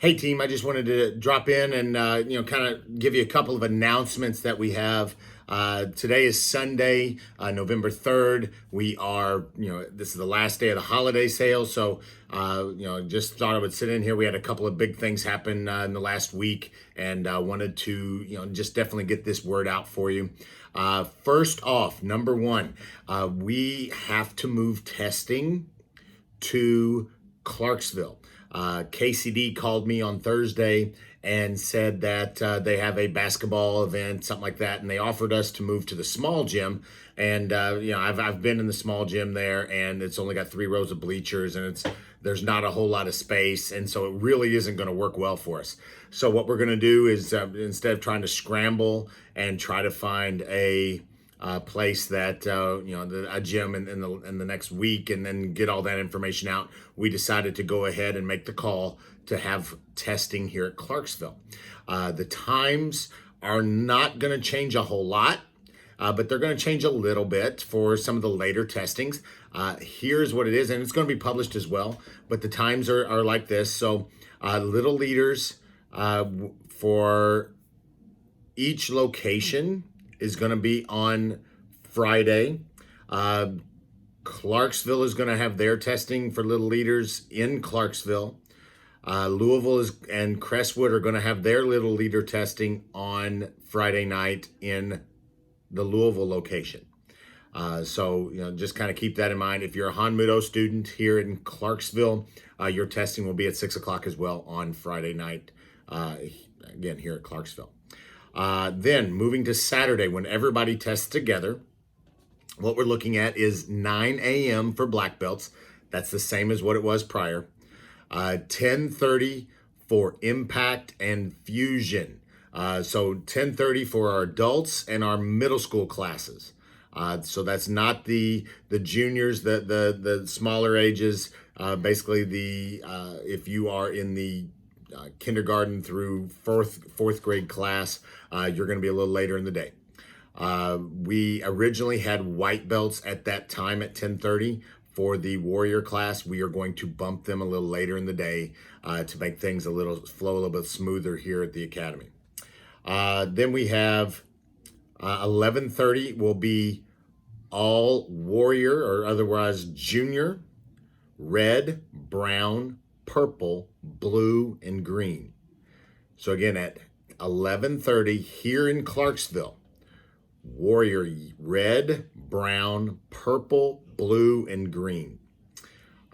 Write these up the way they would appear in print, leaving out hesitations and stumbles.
Hey team, I just wanted to drop in and kind of give you a couple of announcements that we have. Today is Sunday, November 3rd. We are, this is the last day of the holiday sale. So, just thought I would sit in here. We had a couple of big things happen in the last week and wanted to, just definitely get this word out for you. First off, number one, we have to move testing to Clarksville. KCD called me on Thursday and said that they have a basketball event, something like that, and they offered us to move to the small gym. And I've been in the small gym there, and it's only got 3 rows of bleachers, and there's not a whole lot of space, and so it really isn't going to work well for us. So what we're going to do is instead of trying to scramble and try to find a place that a gym in the next week and then get all that information out, we decided to go ahead and make the call to have testing here at Clarksville. The times are not going to change a whole lot, but they're going to change a little bit for some of the later testings. Here's what it is, and it's going to be published as well, but the times are like this. So little leaders for each location is going to be on Friday. Clarksville is going to have their testing for little leaders in Clarksville. Louisville and Crestwood are going to have their little leader testing on Friday night in the Louisville location. So just kind of keep that in mind. If you're a Han Mudo student here in Clarksville, your testing will be at 6 o'clock as well on Friday night, again, here at Clarksville. Then moving to Saturday, when everybody tests together, what we're looking at is 9 a.m. for black belts. That's the same as what it was prior. 10:30 for impact and fusion. So 10:30 for our adults and our middle school classes. So that's not the juniors, the smaller ages. Basically, if you are in the kindergarten through fourth grade class, you're going to be a little later in the day. We originally had white belts at that time at 10:30 for the warrior class. We are going to bump them a little later in the day to make things flow a little bit smoother here at the academy. Then we have 11:30 will be all warrior, or otherwise junior, red, brown, purple, blue, and green. So again, at 11:30 here in Clarksville, warrior red, brown, purple, blue, and green.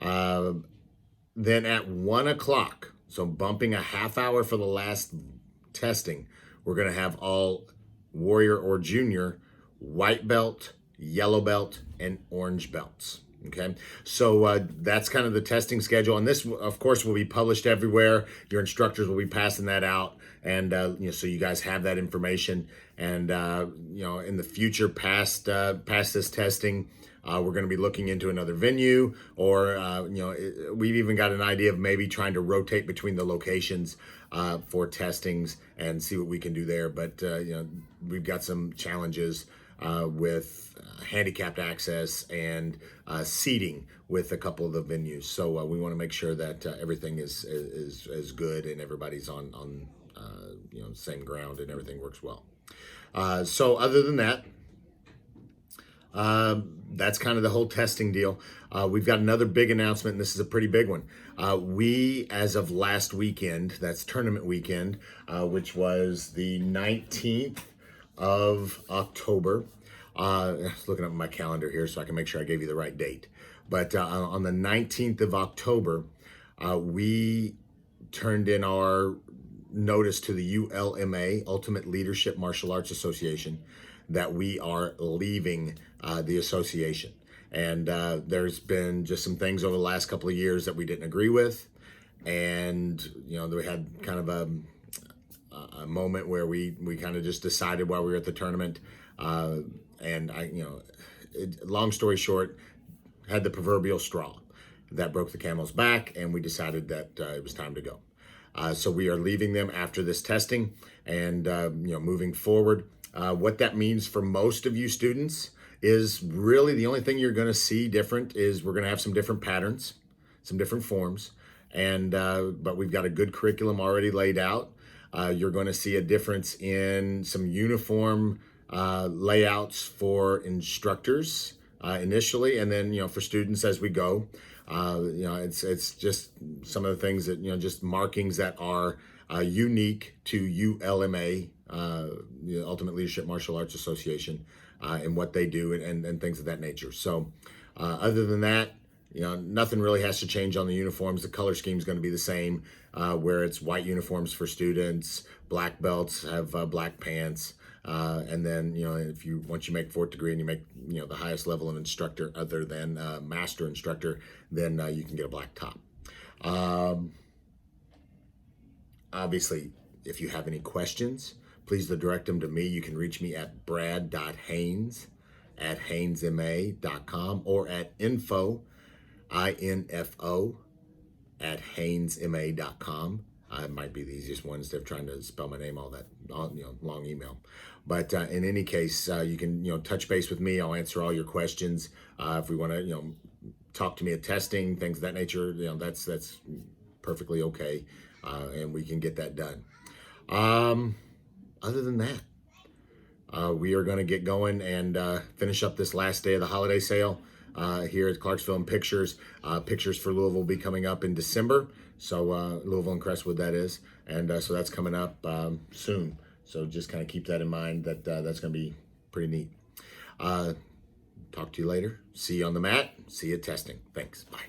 Then at 1 o'clock, so bumping a half hour for the last testing, we're going to have all warrior or junior, white belt, yellow belt, and orange belts. Okay, so that's kind of the testing schedule, and this, of course, will be published everywhere. Your instructors will be passing that out, and so you guys have that information. And in the future, past this testing, we're going to be looking into another venue, or we've even got an idea of maybe trying to rotate between the locations for testings and see what we can do there. But we've got some challenges with handicapped access and seating with a couple of the venues. So we want to make sure that everything is good and everybody's on same ground and everything works well. So other than that, that's kind of the whole testing deal. We've got another big announcement, and this is a pretty big one. We, as of last weekend, that's tournament weekend, which was the 19th of October. I was looking up my calendar here so I can make sure I gave you the right date. But on the 19th of October, we turned in our notice to the ULMA, Ultimate Leadership Martial Arts Association, that we are leaving the association. And there's been just some things over the last couple of years that we didn't agree with. And, we had kind of a moment where we kind of just decided while we were at the tournament. And long story short, had the proverbial straw that broke the camel's back, and we decided that it was time to go. So we are leaving them after this testing, and moving forward. What that means for most of you students is really the only thing you're going to see different is we're going to have some different patterns. some different forms, and but we've got a good curriculum already laid out. You're going to see a difference in some uniform layouts for instructors initially, and then for students as we go. It's just some of the things that just markings that are unique to ULMA, the Ultimate Leadership Martial Arts Association, and what they do and things of that nature. So, other than that, nothing really has to change on the uniforms. The color scheme is going to be the same, where it's white uniforms for students, black belts have black pants, and then once you make fourth degree and you make the highest level of instructor other than master instructor, then you can get a black top. Obviously, if you have any questions, please direct them to me. You can reach me at brad.haynes@haynesma.com or at info at haynesma.com. It might be the easiest one instead of trying to spell my name all that long email. But in any case, you can touch base with me. I'll answer all your questions. If we want to talk to me at testing, things of that nature, that's perfectly okay, and we can get that done. Other than that, we are going to get going and finish up this last day of the holiday sale here at Clarksville and Pictures. Pictures for Louisville will be coming up in December. So Louisville and Crestwood, that is. And so that's coming up soon. So just kind of keep that in mind, that that's going to be pretty neat. Talk to you later. See you on the mat. See you at testing. Thanks. Bye.